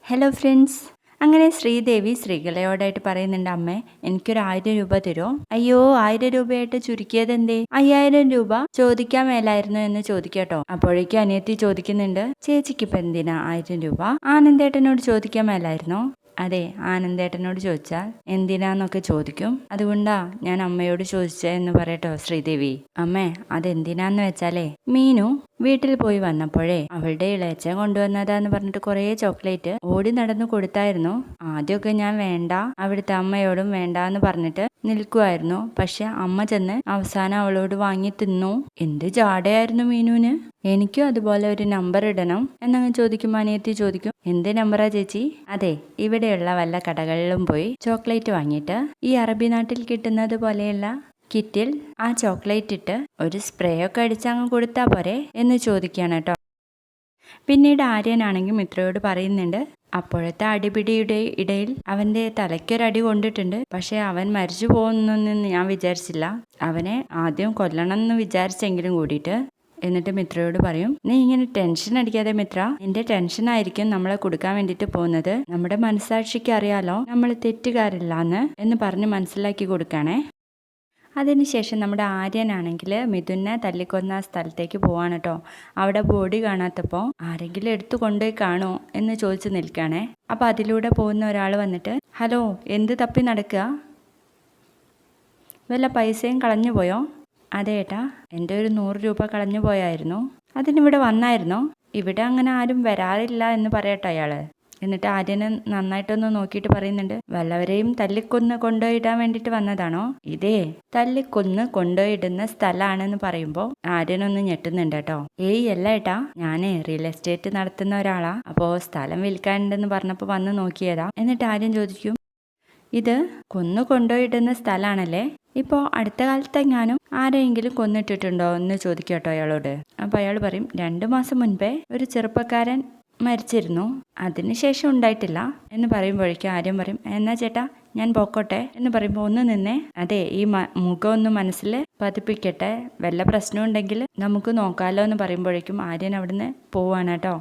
Hello friends. അങ്ങനെ ശ്രീദേവി ശ്രീകലയോടായിട്ട് പറയുന്നുണ്ട്, അമ്മേ എനിക്കൊരു 1000 രൂപ തരുമോ? അയ്യോ, 1000 രൂപയായിട്ട് ചുരുക്കിയത് എന്തേ? 5000 രൂപ ചോദിക്കാൻ മേലായിരുന്നു എന്ന് ചോദിക്കട്ടോ. അപ്പോഴേക്കും അനിയത്തി ചോദിക്കുന്നുണ്ട്, ചേച്ചിക്ക് ഇപ്പൊ എന്തിനാ 1000 രൂപ? ആനന്ദേട്ടനോട് ചോദിക്കാൻ മേലായിരുന്നോ? അതെ, ആനന്ദേട്ടനോട് ചോദിച്ചാൽ എന്തിനാന്നൊക്കെ ചോദിക്കും. അതുകൊണ്ടാ ഞാൻ അമ്മയോട് ചോദിച്ചതെന്ന് പറയട്ടോ ശ്രീദേവി. അമ്മേ, അതെന്തിനാന്ന് വെച്ചാലേ, മീനു വീട്ടിൽ പോയി വന്നപ്പോഴേ അവളുടെ ഇളയച്ചൻ കൊണ്ടുവന്നതാന്ന് പറഞ്ഞിട്ട് കുറേ ചോക്ലേറ്റ് ഓടി നടന്നു കൊടുത്തായിരുന്നു. ആദ്യമൊക്കെ ഞാൻ വേണ്ട, അവിടുത്തെ അമ്മയോടും വേണ്ട എന്ന് പറഞ്ഞിട്ട് നിൽക്കുമായിരുന്നു. പക്ഷെ അമ്മ ചെന്ന് അവസാനം അവളോട് വാങ്ങി തിന്നു. എന്ത് ജാടയായിരുന്നു മീനുവിന്. എനിക്കും അതുപോലെ ഒരു നമ്പർ ഇടണം എന്നങ്ങ് ചോദിക്കുമ്പോൾ അനിയത്തി ചോദിക്കും, എന്ത് നമ്പറാ ചേച്ചി? അതെ, ഇവിടെയുള്ള വല്ല കടകളിലും പോയി ചോക്ലേറ്റ് വാങ്ങിയിട്ട് ഈ അറബി നാട്ടിൽ കിട്ടുന്നത് പോലെയുള്ള കിറ്റിൽ ആ ചോക്ലേറ്റ് ഇട്ട് ഒരു സ്പ്രേ ഒക്കെ അടിച്ചങ്ങ് കൊടുത്താൽ പോരെ എന്ന് ചോദിക്കുകയാണ് കേട്ടോ. പിന്നീട് ആര്യനാണെങ്കിൽ മിത്രയോട് പറയുന്നുണ്ട്, അപ്പോഴത്തെ അടിപിടിയുടെ ഇടയിൽ അവന്റെ തലയ്ക്കൊരടി കൊണ്ടിട്ടുണ്ട്. പക്ഷെ അവൻ മരിച്ചു പോകുന്നൊന്നും ഞാൻ വിചാരിച്ചില്ല. അവനെ ആദ്യം കൊല്ലണം എന്ന് വിചാരിച്ചെങ്കിലും കൂടിയിട്ട്. എന്നിട്ട് മിത്രയോട് പറയും, നീ ഇങ്ങനെ ടെൻഷൻ അടിക്കാതെ മിത്ര, നിന്റെ ടെൻഷൻ ആയിരിക്കും നമ്മളെ കൊടുക്കാൻ വേണ്ടിയിട്ട് പോകുന്നത്. നമ്മുടെ മനസാക്ഷിക്ക് അറിയാലോ നമ്മൾ തെറ്റുകാരില്ലാന്ന് എന്ന് പറഞ്ഞ് മനസ്സിലാക്കി കൊടുക്കണേ. അതിനുശേഷം നമ്മുടെ ആര്യനാണെങ്കിൽ മിഥുനെ തല്ലിക്കൊന്ന സ്ഥലത്തേക്ക് പോവാണ് കേട്ടോ. അവിടെ ബോഡി കാണാത്തപ്പോൾ ആരെങ്കിലും എടുത്തു കൊണ്ടുപോയി കാണോ എന്ന് ചോദിച്ച് നിൽക്കുകയാണേ. അപ്പോൾ അതിലൂടെ പോകുന്ന ഒരാൾ വന്നിട്ട്, ഹലോ, എന്ത് തപ്പി നടക്കുക? വല്ല പൈസയും കളഞ്ഞു പോയോ? അതെ ഏട്ടാ, എൻ്റെ ഒരു 100 രൂപ കളഞ്ഞു പോയായിരുന്നു. അതിനിവിടെ വന്നായിരുന്നോ? ഇവിടെ അങ്ങനെ ആരും വരാറില്ല എന്ന് പറയട്ടെ അയാള്. എന്നിട്ട് ആര്യനെ നന്നായിട്ടൊന്ന് നോക്കിയിട്ട് പറയുന്നുണ്ട്, വല്ലവരെയും തല്ലിക്കൊന്ന് കൊണ്ടുപോയിടാൻ വേണ്ടിയിട്ട് വന്നതാണോ? ഇതേ തല്ലിക്കൊന്ന് കൊണ്ടുപോയിടുന്ന സ്ഥലമാണെന്ന് പറയുമ്പോൾ ആര്യനൊന്ന് ഞെട്ടുന്നുണ്ട് കേട്ടോ. ഏയ് അല്ല ഏട്ടാ, ഞാനേ റിയൽ എസ്റ്റേറ്റ് നടത്തുന്ന ഒരാളാ. അപ്പോൾ സ്ഥലം വിൽക്കാനുണ്ടെന്ന് പറഞ്ഞപ്പോൾ വന്ന് നോക്കിയതാ. എന്നിട്ട് ആര്യൻ ചോദിക്കും, ഇത് കൊന്നു കൊണ്ടുപോയിടുന്ന സ്ഥലമാണല്ലേ? ഇപ്പോൾ അടുത്ത കാലത്തെങ്ങാനും ആരെയെങ്കിലും കൊന്നിട്ടിട്ടുണ്ടോ എന്ന് ചോദിക്കട്ടോ അയാളോട്. അപ്പോൾ അയാൾ പറയും, 2 മാസം മുൻപേ ഒരു ചെറുപ്പക്കാരൻ മരിച്ചിരുന്നു, അതിനുശേഷം ഉണ്ടായിട്ടില്ല എന്ന് പറയുമ്പോഴേക്കും ആര്യം പറയും, എന്നാ ചേട്ടാ ഞാൻ പോക്കോട്ടെ എന്ന് പറയുമ്പോൾ ഒന്ന് നിന്നേ. അതെ, ഈ മുഖം ഒന്ന് മനസ്സിൽ പതിപ്പിക്കട്ടെ, വല്ല പ്രശ്നം ഉണ്ടെങ്കിൽ നമുക്ക് നോക്കാമല്ലോ എന്ന് പറയുമ്പോഴേക്കും ആര്യൻ അവിടുന്ന് പോവാണ് കേട്ടോ.